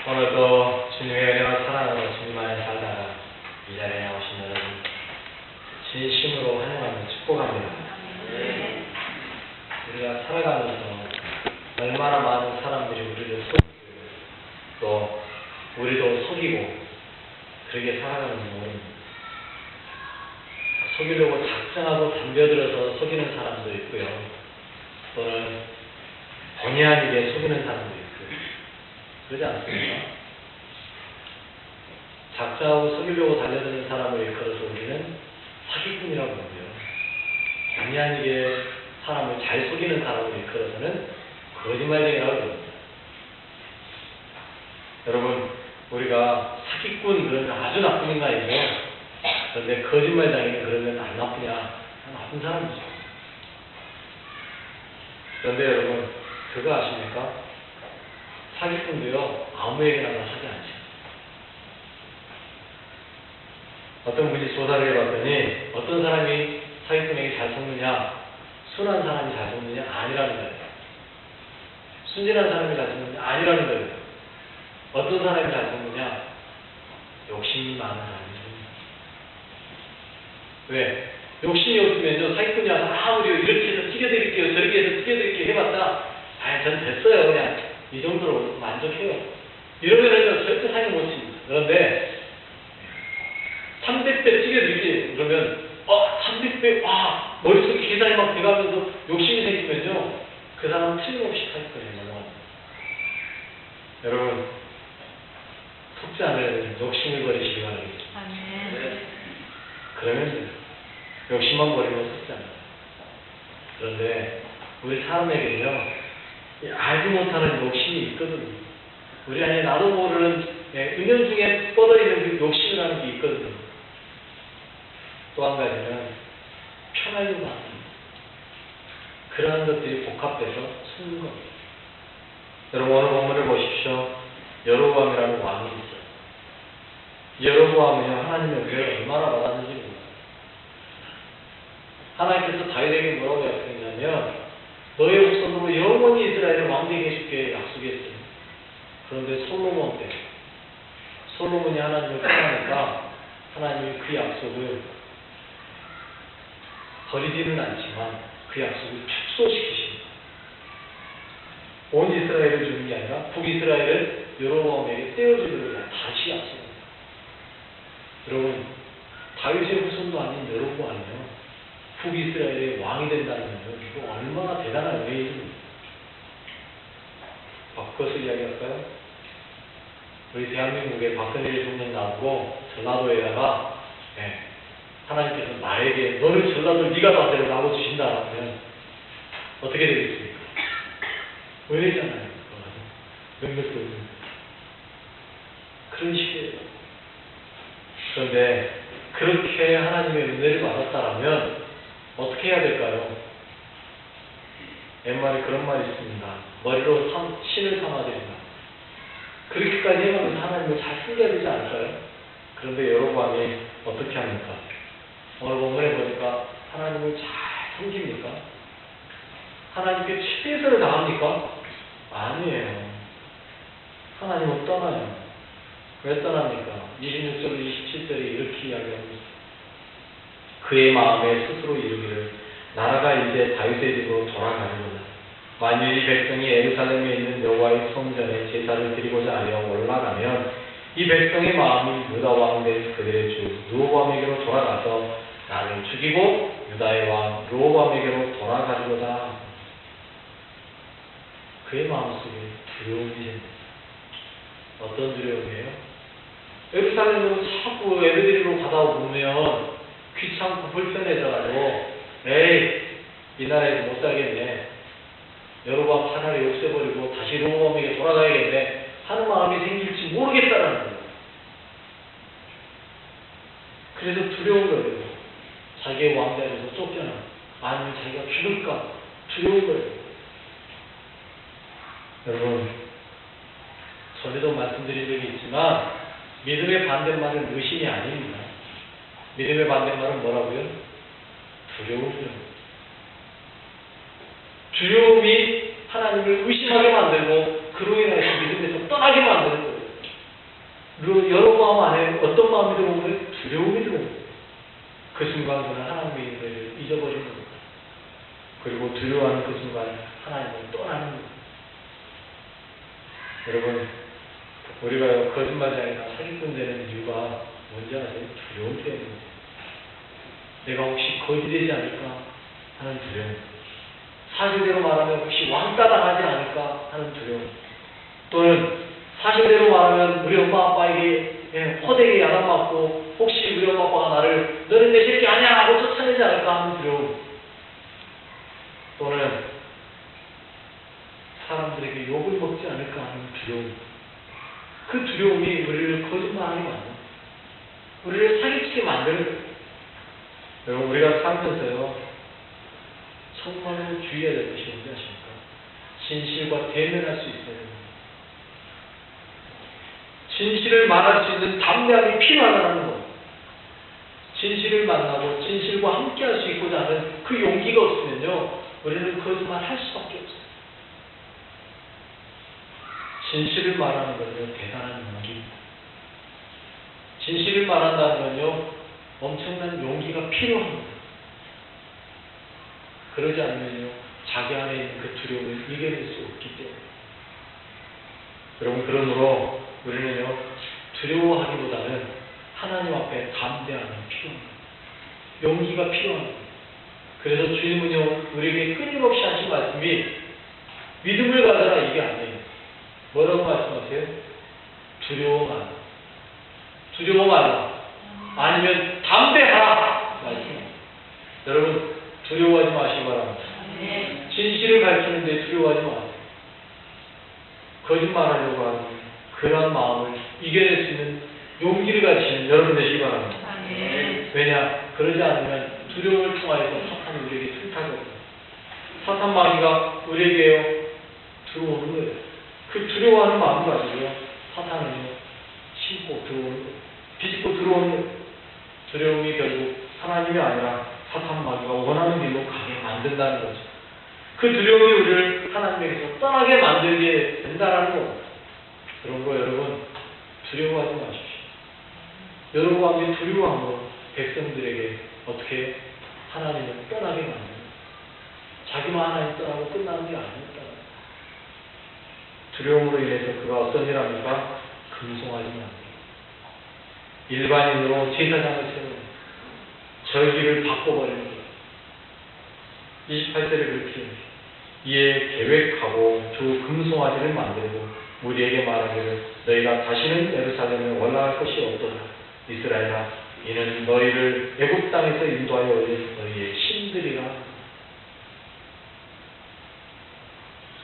오늘도 주님의 은혜와 사랑으로 주님 안에 살다가 이 자리에 오신 여러분 진심으로 환영하며 축복합니다. 우리가 살아가면서 얼마나 많은 사람들이 우리를 속이고 또 우리도 속이고 그렇게 살아가는지 모릅니다. 속이려고 작정하고 덤벼들어서 속이는 사람도 있고요. 또는 본의 아니게 속이는 사람도 있고요. 그러지 않습니까? 작정하고 속이려고 달려드는 사람을 일컬어서 우리는 사기꾼이라고 하고요. 본의 아니게 사람을 잘 속이는 사람을 일컬어서는 거짓말쟁이라고 합니다. 여러분, 우리가 사기꾼 그런 거 아주 나쁜 인간이죠. 그런데 거짓말쟁이는 그러면 안 나쁘냐? 나쁜 사람이죠. 그런데 여러분, 그거 아십니까? 사기꾼도요, 아무에게나 하지 않죠. 어떤 분이 조사를 해봤더니 어떤 사람이 사기꾼에게 잘 속느냐? 순한 사람이 잘 속느냐? 아니라는 거예요. 순진한 사람이 잘 속느냐? 아니라는 거예요. 어떤 사람이 잘 속느냐? 욕심이 많은 사람이 속느냐? 왜? 욕심이 없으면요, 사기꾼이 와서 우리 이렇게 해서 튀겨드릴게요, 저렇게 해서 튀겨드릴게요 해봤자 전 됐어요. 그냥 이 정도로 만족해요. 이러면은 절대 사기 못 칩니다. 그런데 300배 튀겨드릴게요. 그러면 300배 머릿속에 계산이 막 돼가면서 욕심이 생기면요, 그 사람은 틀림없이 사기꾼이에요. 넘어갑니다. 여러분, 속지 않으려면 욕심을 버리시기 바랍니다. 네. 그러면 욕심만 버리면 속지 않아요. 그런데 우리 사람에게는요, 알지 못하는 욕심이 있거든요. 우리 안에 나도 모르는 은연중에 뻗어있는 그 욕심이라는 게 있거든요. 또 한 가지는 편하려고 합니다. 그러한 것들이 복합돼서 숨는 겁니다. 여러분, 오늘 본문을 보십시오. 여로보암이라는 왕이 있어요. 여로보암은요, 하나님의 은혜를 얼마나 받았는지 몰라요. 하나님께서 다윗에게 뭐라고 약속했냐면, 너의 후손으로 영원히 이스라엘을 왕되게 해줄게 약속했어요. 그런데 솔로몬이 하나님을 떠나니까 하나님이 그 약속을 버리지는 않지만 그 약속을 축소시키십니다. 온 이스라엘을 주는 게 아니라 북이스라엘을 여로보암에게 떼어주기로 다시 약속합니다. 여러분, 다윗의 후손도 아닌 여로보암이요, 북이스라엘의 왕이 된다는 거죠. 이거 얼마나 대단한 은혜입니다. 바꿔서 이야기할까요? 우리 대한민국에 박근혜 대통령 나오고 전라도에다가 하나님께서 나에게 너를 전라도 네가 다스려 나고 주신다면 어떻게 되겠습니까? 은혜잖아요. 능력도 없는 그런 식이에요. 그런데 그렇게 하나님의 은혜를 받았다라면 어떻게 해야 될까요? 옛말에 그런 말이 있습니다. 머리로 신을 삼아드린다. 그렇게까지 해가면서 하나님을 잘 숨겨야 되지 않을까요? 그런데 여로보암이 어떻게 합니까? 오늘 본문에 보니까 하나님을 잘 섬깁니까? 하나님께 최선을 다합니까? 아니에요. 하나님은 떠나요. 왜 떠납니까? 26절, 27절에 이렇게 이야기합니다. 그의 마음에 스스로 이르기를 나라가 이제 다윗의 집으로 돌아가리로다. 만일 이 백성이 예루살렘에 있는 여호와의 성전에 제사를 드리고자 하여 올라가면 이 백성의 마음이 유다 왕 된 그들의 주 르호보암에게로 돌아가서 나를 죽이고 유다의 왕 르호보암에게로 돌아가리로다. 그의 마음속에 두려움이 생깁니다. 어떤 두려움이에요? 예루살렘으로 자꾸 에베드리로 가다 보면 귀찮고 불편해져가지고 이 나라에서 못 살겠네, 여로보암 차라리 없애버리고 다시 르호보암에게 돌아가야겠네 하는 마음이 생길지 모르겠다라는 거예요. 그래서 두려운 거예요. 자기의 왕자에서 쫓겨나 아니면 자기가 죽을까 두려운 거예요. 여러분, 전에도 말씀드린 적이 있지만 믿음의 반대말은 의심이 아닙니다. 믿음의 반대말은 뭐라고요? 두려움이요. 두려움이 하나님을 의심하게 만들고 그로 인해서 믿음에서 떠나게 만드는 거예요. 여러 마음 안에 어떤 마음이 들어오면 두려움이 들어옵니다. 그 순간 그는 하나님의 인도를 잊어버리는 겁니다. 그리고 두려워하는 그 순간 하나님을 떠나는 겁니다. 여러분, 우리가 거짓말자니까 사기꾼 되는 이유가 뭔지 아세요? 두려움 때문입니다. 내가 혹시 거짓되지 않을까 하는 두려움. 사실대로 말하면 혹시 왕따 당하지 않을까 하는 두려움. 또는 사실대로 말하면 우리 엄마 아빠에게 허되게 야단맞고 혹시 우리 엄마 아빠가 나를 너는 내 새끼 아니야 하고 쫓아내지 않을까 하는 두려움. 또는 사람들에게 욕을 먹지 않을까 하는 두려움. 그 두려움이 우리를 거짓말하게 만듭니다. 우리를 사기치게 만드는 거예요. 여러분, 우리가 살면서요, 정말로 주의해야 될 것이 뭔지 아십니까? 진실과 대면할 수 있어야 됩니다. 진실을 말할 수 있는 담대함이 필요하다는 것. 진실을 만나고 진실과 함께 할 수 있고자 하는 그 용기가 없으면요, 우리는 거짓말 할 수밖에 없어요. 진실을 말하는 건요, 대단한 용기입니다. 진실을 말한다는 건요, 엄청난 용기가 필요합니다. 그러지 않으면요, 자기 안에 있는 그 두려움을 이겨낼 수 없기 때문에. 여러분, 그러므로 우리는요, 두려워하기보다는 하나님 앞에 담대함이 필요합니다. 용기가 필요합니다. 그래서 주님은요, 우리에게 끊임없이 하신 말씀이 믿음을 가져라, 이게 아니에요. 뭐라고 말씀하세요? 두려워 말라. 두려워 말라. 아니면 담대하라. 말씀. 여러분, 두려워하지 마시기 바랍니다. 진실을 밝히는데 두려워하지 마세요. 거짓말하려고 하는 그런 마음을 이겨낼 수 있는 용기를 가지시는 여러분 되시기 바랍니다. 왜냐? 그러지 않으면 두려움을 통하여서 사탄이 우리에게 틈타거든요. 사탄 마귀가 우리에게요, 들어오는 거예요. 그 두려워하는 마음을 가지고요, 사탄은요, 심고 들어오는 거예요. 비집고 들어오는 거예요. 두려움이 결국 하나님이 아니라 사탄 마귀가 원하는 길로 가게 만든다는 거죠. 그 두려움이 우리를 하나님에게서 떠나게 만들게 된다는 겁니다. 그러므로 여러분, 두려워하지 마십시오. 여러분과 두려워함으로 백성들에게 어떻게 하나님을 떠나게 만듭니다. 자기만 하나님 떠나고 끝나는 게 아닙니다. 두려움으로 인해서 그가 어떤 일 합니까? 금송아지 만듭니다. 일반인으로 제사장을 세우는 절기를 바꿔버리는 거예요. 28절에 그렇게 이에 계획하고 두 금송아지를 만들고 우리에게 말하기를 너희가 다시는 예루살렘에 올라갈 것이 없도다. 이스라엘아, 이는 너희를 애굽 땅에서 인도하여 올린 너희의 신들이라.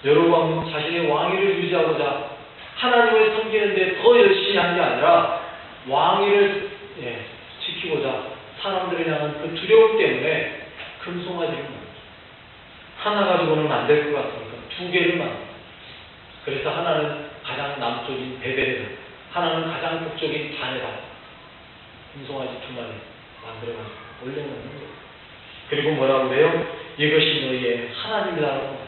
여로보암은 자신의 왕위를 유지하고자 하나님을 섬기는데 더 열심히 한 게 아니라 왕위를 지키고자 사람들을 향한 그 두려움 때문에 금송아지를 만듭니다. 하나 가지고는 안 될 것 같으니까 두 개를 만듭니다. 그래서 하나는 가장 남쪽인 베델에다, 하나는 가장 북쪽인 다네다. 금송아지 두 마리 만들어가지고 올려놓는 거예요. 그리고 뭐라고 그래요? 이것이 너희의 하나님이라고 합니다.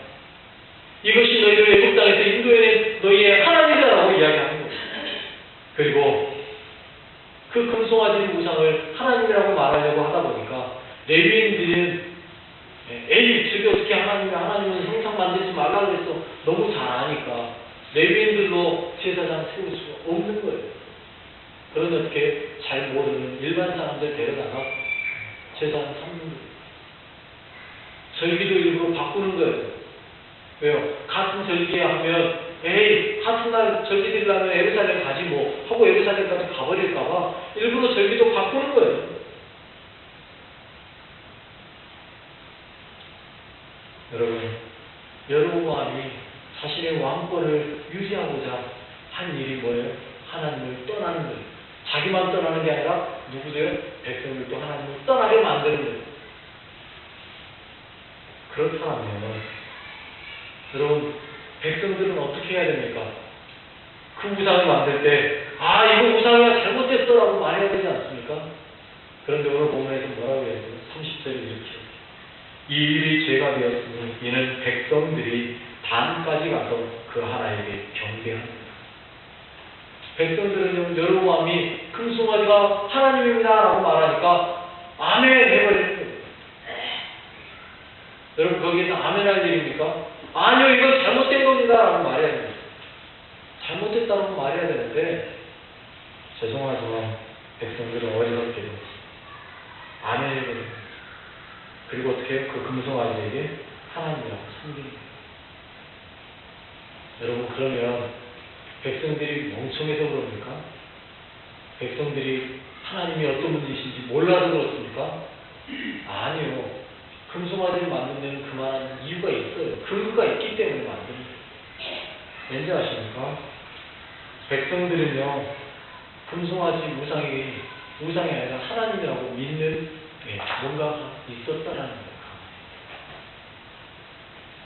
이것이 너희를 애굽 땅에서 인도해낸 너희의 하나님이라고 이야기하는 거예요. 그리고 그 금송아지 우상을 하나님이라고 말하려고 하다 보니까 레위인들은 에이, 저게 어떻게 하나님은 형상 만들지 말라고 그랬어. 너무 잘 아니까 레위인들로 제사장 세울 수가 없는 거예요. 그런 어떻게 잘 모르는 일반 사람들 데려다가 제사장 삼는 거예요. 절기도 일부러 바꾸는 거예요. 왜요? 같은 절기에 하면 에이, 같은 날 절기 드리려면 예루살렘 가지 뭐 하고 예루살렘까지 가버릴까봐 일부러 절기도 바꾸는 거예요. 여러분, 여로보암이 자신의 왕권을 유지하고자 한 일이 뭐예요? 하나님을 떠나는 거예요. 자기만 떠나는 게 아니라 누구도요? 백성들도 하나님을 떠나게 만드는 거예요. 그렇다면 여러분, 백성들은 어떻게 해야 됩니까? 그 우상을 만들 때 이거 우상이야 잘못됐어라고 말해야 되지 않습니까? 그런데 오늘 본문에서 뭐라고 해요? 30절에 이렇게 이 일이 죄가 되었으니 이는 백성들이 단까지 가서 그 하나님께 경배합니다. 백성들은요, 여로보암이 금송아지가 하나님입니다라고 말하니까 아멘 해버리는 거예요. 여러분 거기에서 아멘 할 일입니까? 아니요, 이건 잘못된 겁니다라고 말해야 됩니다. 잘못됐다고 말해야 되는데 죄송하지만 백성들은 어리석게도 아멘 해버려요. 그리고 어떻게 해요? 그 금송아지에게 하나님이라고 섬깁니다. 여러분 그러면 백성들이 멍청해서 그럽니까? 백성들이 하나님이 어떤 분이신지 몰라서 그렇습니까? 아니요. 금송아지를 만든 데는 그만한 이유가 있어요. 근거가 있기 때문에 만든 거예요. 왠지 아십니까? 백성들은요, 금송아지 우상이 아니라 하나님이라고 믿는 뭔가가 있었다라는 거예요.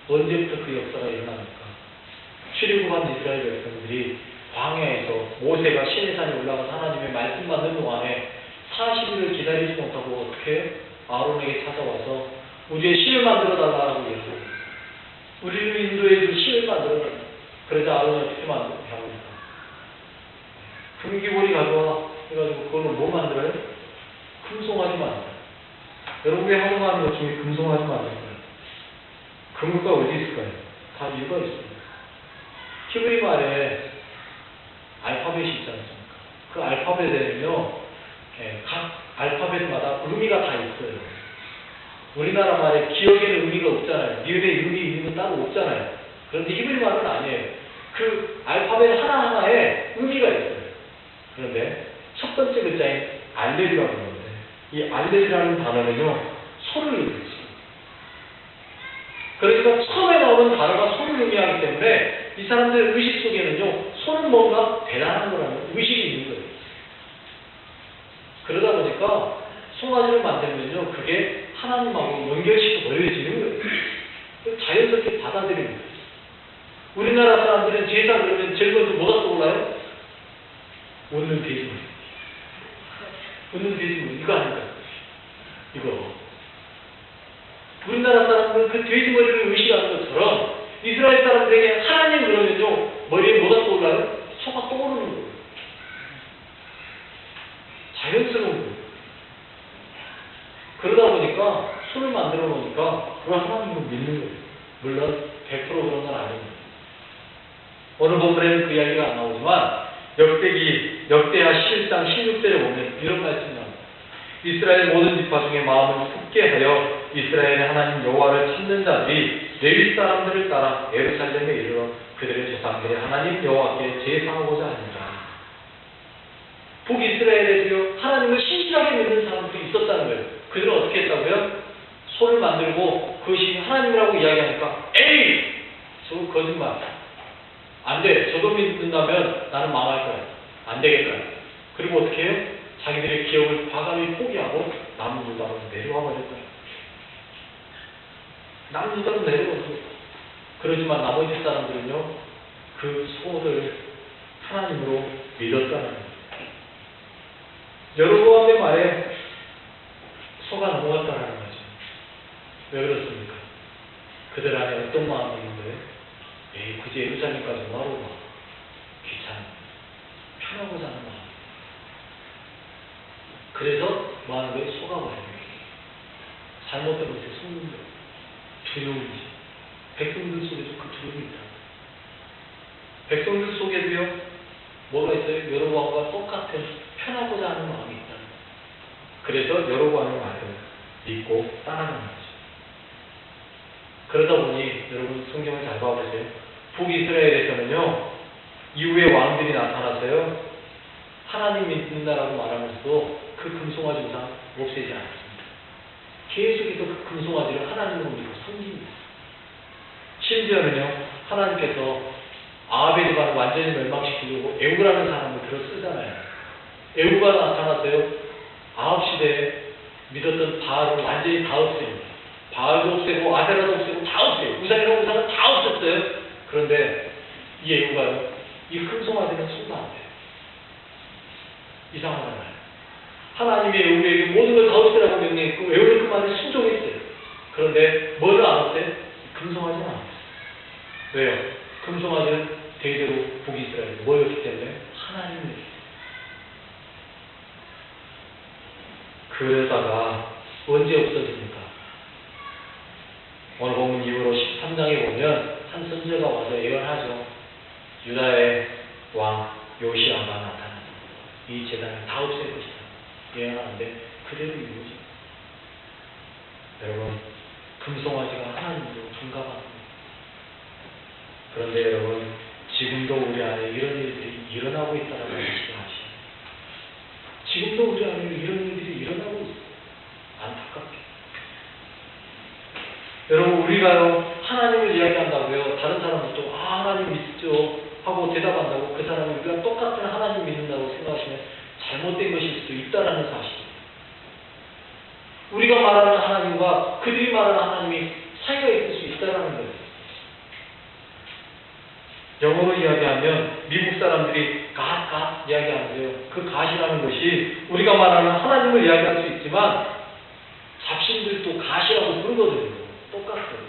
언제부터 그 역사가 일어납니까? 출애굽한 이스라엘 백성들이 광야에서 모세가 시내산에 올라가서 하나님의 말씀 받는 동안에 40일을 기다리지 못하고 어떻게 아론에게 찾아와서 우리의 신을 만들어 달라고 얘기해요. 우리를 인도해 줄 신을 만들어 달라. 그러자 아론이 어떻게 합니까? 금기보리 가져와 해가지고 그걸로 뭐 만들어요? 금송아지 만들어요. 여러분이 활용하는 것 중에 금송아지 만드는 거예요. 근거가 어디 있을까요? 다 이유가 있습니다. 히브리 말에 알파벳이 있지 않습니까? 그 알파벳에는요, 각 알파벳마다 의미가 다 있어요. 우리나라 말에 기억에는 의미가 없잖아요. 니은에 의미 있는 건 따로 없잖아요. 그런데 히브리 말은 아니에요. 그 알파벳 하나하나에 의미가 있어요. 그런데 첫 번째 글자인 알렐이라고 하는데 이 알렐이라는 단어는요, 소를 의미해요. 그러니까 처음에 나오는 단어가 소를 의미하기 때문에 이 사람들 의식 속에는요, 소는 뭔가 대단한 거라는 의식이 있는 거예요. 그러다 보니까 송아지를 만들면요, 그게 하나님하고 연결시켜 버려지는 거예요. 자연스럽게 받아들이는 거예요. 우리나라 사람들은 제사 그러면 제일 먼저 뭐가 떠올라요? 웃는 돼지머리. 웃는 돼지머리. 이거 아닐까요? 이거. 우리나라 사람들은 그 돼지머리를 의식하는 것처럼 이스라엘 사람들에게 하나님 그러면요, 머리에 뭐가 떠올라요? 소가 떠오르는 거예요. 자연스러운 거예요. 그러다 보니까 소를 만들어 놓으니까 그걸 하나님으로 믿는 거예요. 물론 100% 그런 건 아닙니다. 어느 본문에는 그 이야기가 안 나오지만 역대하 11장 16절에 보면 이런 말씀이 나옵니다. 이스라엘 모든 지파 중에 마음을 굳게 하여 이스라엘의 하나님 여호와를 찾는 자들이 레위 사람들을 따라 예루살렘에 이르러 그들의 조상들의 하나님 여호와께 제사하고자 하니라. 북이스라엘에도요, 하나님을 신실하게 믿는 사람들이 있었다는 거예요. 그들은 어떻게 했다고요? 소를 만들고 그것이 하나님이라고 이야기하니까 에이! 저거 거짓말. 안 돼. 저거 믿는다면 나는 망할 거야. 안 되겠다. 그리고 어떻게 해요? 자기들의 기억을 과감히 포기하고 남유다로 내려와 버렸다. 남유다로 내려와서 그러지만 나머지 사람들은요, 그 소를 하나님으로 믿었다는 거예요. 여로보암의 말에 소가 넘어갔다는 거죠. 왜 그렇습니까? 그들 안에 어떤 마음이 있는데, 에이, 굳이 예루살렘까지 뭐하러 가? 귀찮아. 편하고자 하는 마음. 그래서 뭐 하는 거예요? 소가 와요. 잘못된 것에 속는 거예요. 두려움이지. 백성들 속에도 그 두려움이 있다. 백성들 속에도요, 뭐가 있어요? 여로보암과 똑같은 편하고자 하는 마음이 있다. 그래서 여로보암의 말을 믿고 따라가는 거죠. 그러다 보니 여러분 성경을 잘 봐보세요. 북이스라엘에서는요, 이후에 왕들이 나타나서요, 하나님 믿는다라고 말하면서도 그 금송아지 우상 없애지 않았습니다. 계속해서 그 금송아지를 하나님으로 믿고 섬깁니다. 심지어는요, 하나님께서 아합의 집안을 완전히 멸망시키려고 에후라는 사람을 들어 쓰잖아요. 에후가 나타나서요, 아합 시대에 믿었던 바알을 완전히 다 없앱니다. 바알도 없애고 아세라도 없애고 다 없애요. 우상이라고 우상은 다 없었어요. 그런데 이 에후가요, 이 금송아지는 손도 안 돼요. 이상하잖아요. 하나님이 에후에게 모든 걸 다 없애라고 명령했고 에후는 그 말에 순종했어요. 그런데 뭐를 안 없애요? 금송아지는 안 없어요. 왜요? 금송아지는 대대로 북이스라엘 뭐였기 때문에 하나님을 그러다가 언제 없어집니까? 오늘 본문 이후로 13장에 보면 한 선지자가 와서 예언하죠. 유다의 왕 요시아가 나타나서 이 제단을 다 없앨 것이다. 예언하는데 그대로 이루어집니다. 여러분, 금송아지가 하나님으로 둔갑합니다. 그런데 여러분, 지금도 우리 안에 이런 일들이 일어나고 있다는 것을 아시죠? 지금도 우리 안에 이런 일들이 일어나고 있어요. 안타깝게. 여러분, 우리가요, 하나님을 이야기한다고요, 다른 사람들도 하나님 믿죠 하고 대답한다고 그 사람이 우리가 똑같은 하나님 믿는다고 생각하시면 잘못된 것일 수도 있다는 사실. 우리가 말하는 하나님과 그들이 말하는 하나님이 차이가 있을 수 있다는 거예요. 영어로 이야기하면 미국 사람들이 갓 이야기하는데요. 그 갓이라는 것이 우리가 말하는 하나님을 이야기할 수 있지만 잡신들도 갓이라고 부르거든요. 똑같아요.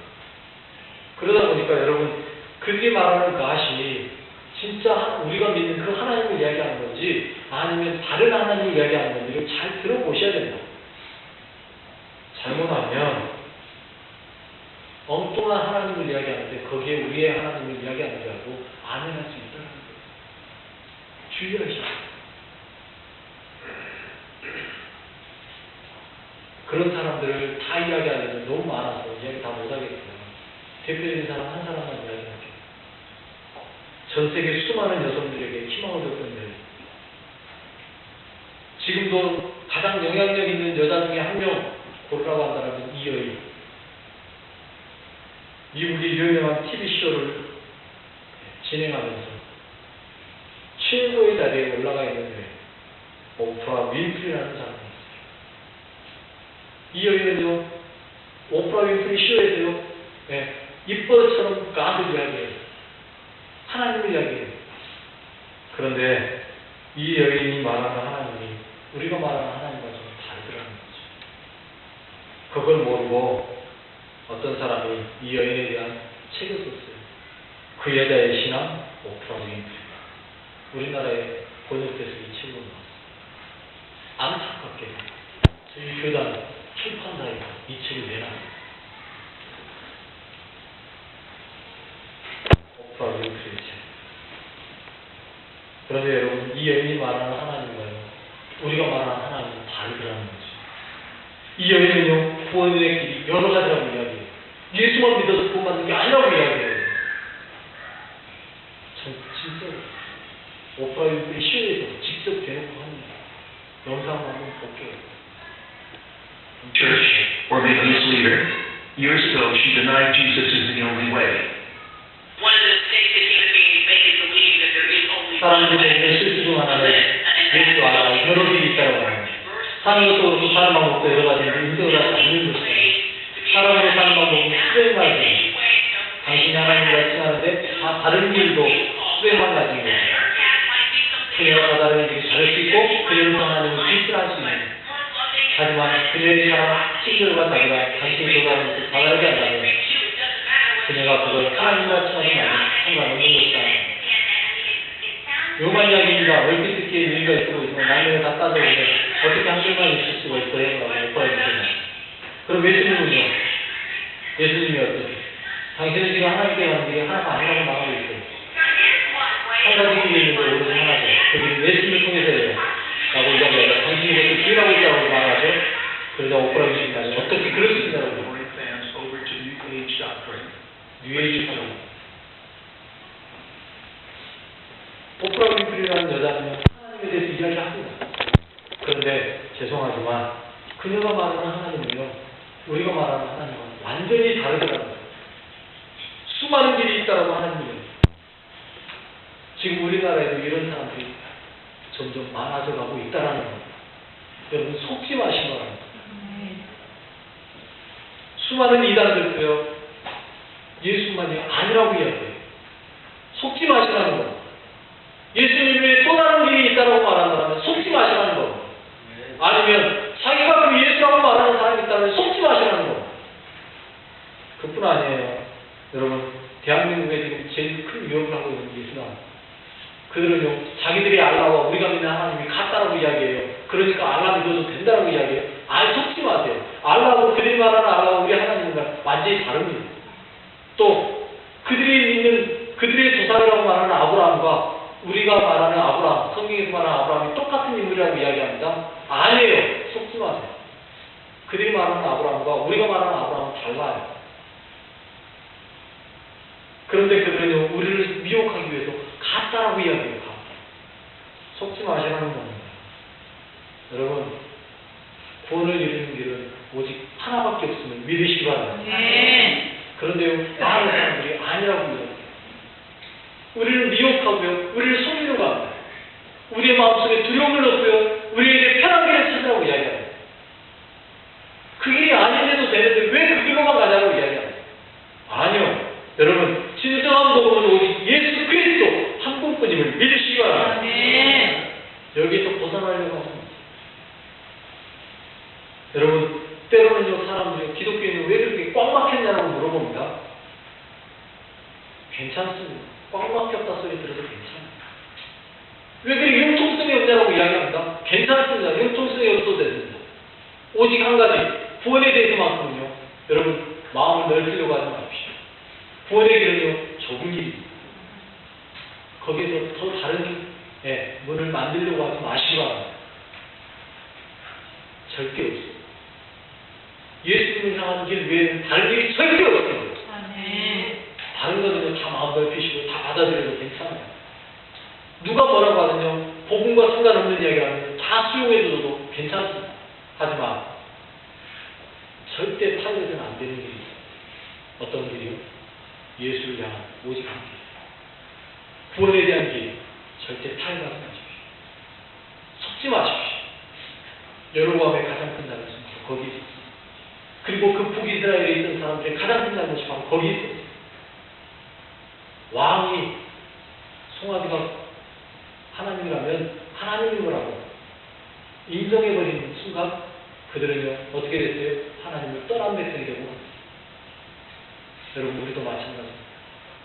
그러다 보니까 여러분, 그들이 말하는 갓이 진짜 우리가 믿는 그 하나님을 이야기하는 건지 아니면 다른 하나님을 이야기하는 건지를 잘 들어보셔야 된다. 잘못하면 엉뚱한 하나님을 이야기하는데 거기에 우리의 하나님을 이야기하는 줄 알고 아멘할 수 있다는 거예요. 주의하시오. 그런 사람들을 다 이야기하려면 너무 많아서 이야기 다 못하겠어요. 대표적인 사람 한 사람만 이야기할게요. 전 세계 수많은 여성들에게 희망을 줬던 일. 지금도 가장 영향력 있는 여자 중에 한 명 고르라고 한다면 이여인. 미국의 유명한 TV쇼를 진행하면서 최고의 자리에 올라가 있는데 오프라 윈프리라는 사람이 있어요. 이 여인은요, 오프라 윈프리 쇼에서요, 이뻐처럼 가드 이야기해요. 하나님을 이야기해요. 그런데 이 여인이 말하는 하나님이 우리가 말하는 하나님과 좀 다르더라는 거죠. 그걸 모르고 어떤 사람이 이 여인에 대한 책을 썼어요. 그 여자의 신앙, 오프라 윈프리. 우리나라에 번역돼서 이 책으로 나왔어요. 안타깝게 저희 교단 출판사에서 이 책을 내놨어요. 오프라 윈프리의 책. 그런데 여러분, 이 여인이 말하는 하나님과요, 우리가 말하는 하나님은 다르더라는 거죠. 이 여인은요, 구원의 길이 여러 가지라고 이야기해요. 예수만 믿어서 구원받는 게 아니라고 이야기해요. 전 진짜로 오프라 윈프리 쇼에서 직접 대놓고 합니다. 영상 한번 볼게요. Church or religious leader. Years ago, she denied Jesus is the only way. One of the mistakes that human beings make is believing that there is only one 사람들의 way. 있는 실수 중 하나는 예수 알아 여러 길이 있다고 합니다. 사는 것도 그렇고 사는 방법도 여러 가지인데 인정을 하지 않는 것이다. 사람으로 사는 방법은 수백만 가지. 당신이 하나님과 칭하는데 다 다른 길도 수백만 가지인 것이다. 그녀가 다른 길이 다를 수 있고 그녀는 하나님을 실천할 수 있는. 하지만 그녀의 사랑, 친구들과 다르다 당신이 교단하는 것을 다르게 한다면 그녀가 그걸 하나님과 칭하는 말은 상관없는 것이다. 요만 이야기입니다. 얼핏 듣기에 의미가 있고 있으면 나중에 다 따져보면 어떻게 한 줄만 있을 수가 있어요? 라고 못 봐야겠잖아요. 그럼 예수님은요? 예수님이 어떠세요? 당신은 지금 하나님께 가는 길이 하나가 아니라고 말하고 있어요. 한 가지 길이 있는데 오로지 하나죠. 그게 예수님을 통해서예요. 라고 이야기하면 당신이 그것을 기회하고 있다고 말하죠. 그러다 오프라 윈프리가 어떻게 그럴 수 있냐고. 뉴에이지 파동. 오프라 윈프리라는 여자는 하나님에 대해서 이야기합니다. 그런데 죄송하지만 그녀가 말하는 하나님은요, 우리가 말하는 하나님과 완전히 다르더라는 거예요. 수많은 길이 있다라고 하나님이에요. 지금 우리나라에도 이런 사람들이 점점 많아져 가고 있다라는 겁니다. 여러분, 속지 마시기 바랍니다. 수많은 이단들도요, 예수만이 아니라고 이야기해요. 속지 마시라는 겁니다. 예수님 외에 또 다른 길이 있다라고 말한다면 속지 마시라는 겁니다. 아니면 자기가 그 예수라고 말하는 사람이 있다면 속지 마시라는 겁니다. 그뿐 아니에요. 여러분, 대한민국에 지금 제일 큰 위협을 하고 있는 게 있으나 그들은요, 자기들이 알라와 우리가 믿는 하나님이 같다라고 이야기해요. 그러니까 알라 믿어도 된다라고 이야기해요. 아예 속지 마세요. 알라하고 그들이 말하는 알라와 우리 하나님과 완전히 다릅니다. 또 그들이 믿는 그들의 조상이라고 말하는 아브라함과 우리가 말하는 아브라함, 성경에서 말하는 아브라함이 똑같은 인물이라고 이야기합니다. 아니에요. 속지 마세요. 그들이 말하는 아브라함과 우리가 말하는 아브라함은 달라요. 그런데 그들은요, 우리를 미혹하기 위해서 같다라고 이야기해요. 같다. 속지 마시라는 겁니다. 여러분, 구원을 이루는 길은 오직 하나밖에 없음을 믿으시기 바랍니다. 그런데요, 많은 사람들이 아니라고 이야기해요. 우리를 미혹하고요, 우리를 속이는 거 합니다. 우리의 마음속에 두려움을 넣고요, 우리에게 편한 길을 찾으라고 이야기합니다. 그 길이 아닌데도 되는데 왜 그 길로만 가자고 이야기합니다. 아니요. 여러분, 진정한 복음은 오직 예수 그리스도 한 분뿐임을 믿으시기 바랍니다. 여기서 벗어나려고 합니다. 여러분, 때로는요, 사람들이 기독교인은 왜 그렇게 꽉 막혔냐고 물어봅니다. 괜찮습니다. 꽉 막혔다 소리 들어도 괜찮아요. 왜 그렇게 융통성이 없냐고 이야기합니다. 괜찮습니다. 융통성이 없어도 됩니다. 오직 한 가지, 구원에 대해서만큼은요, 여러분, 마음을 넓히려고 하지 마십시오. 구원의 길은요, 좁은 길입니다. 거기서 더 다른 문을 만들려고 하지 마시기 바랍니다. 절대 없습니다. 예수님을 향하는 길 외에는 다른 길이 절대 없습니다. 다른 거는요, 다 마음 넓히시고 다 받아들여도 괜찮아요. 누가 뭐라고 하든요, 복음과 상관없는 이야기라면 다 수용해줘도 괜찮습니다. 하지만 절대 타협해서는 안 되는 길이 있어요. 어떤 길이요? 예수를 향한 오직 한 길. 구원에 대한 길. 절대 타협하지 마십시오. 속지 마십시오. 여로보암의 가장 큰 잘못은 거기 있었습니다. 그리고 그 북이스라엘에 있던 사람들의 가장 큰 잘못이 바로 거기 있었습니다. 왕이 송아지가 하나님이라면 하나님인 거라고 인정해버리는 순간 그들은요, 어떻게 됐어요? 하나님을 떠난 백성이 되고, 여러분, 우리도 마찬가지입니다.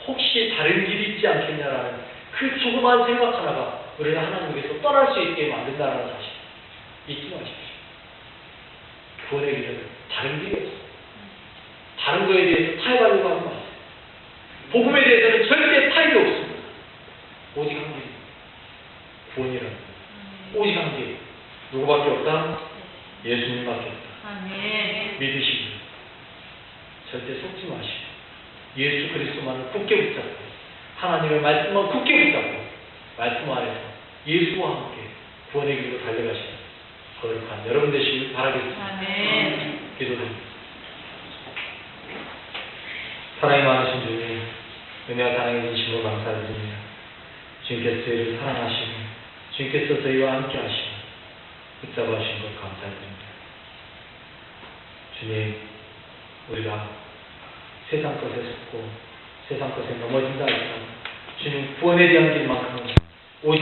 혹시 다른 길이 있지 않겠냐라는 그 조그마한 생각 하나가 우리를 하나님께서 떠날 수 있게 만든다는 사실 잊지 마십시오. 구원의 길은 다른 길이 없어요. 다른 거에 대해서 타협하려고 하지 마세요. 복음에 대해서는 절대 타협이 없습니다. 오직 한 길. 구원이라는 오직 한 길. 누구밖에 없다? 예수님밖에 없다. 믿으시고 절대 속지 마시고 예수 그리스도만을 굳게 붙잡고 하나님의 말씀만 굳게 붙잡고 말씀 안에서 예수와 함께 구원의 길로 달려가시는 거룩한 여러분 되시길 바라겠습니다. 기도드립니다. 사랑이 많으신 주님, 은혜와 사랑의 진심으로 감사드립니다. 주님께서 저희를 사랑하시고 주님께서 저희와 함께 하시고 붙잡아 주신 것 감사드립니다. 주님, 우리가 세상 것에 속고 세상 것에 넘어진다 할지라도 주님 구원에 대한 길만큼은 오직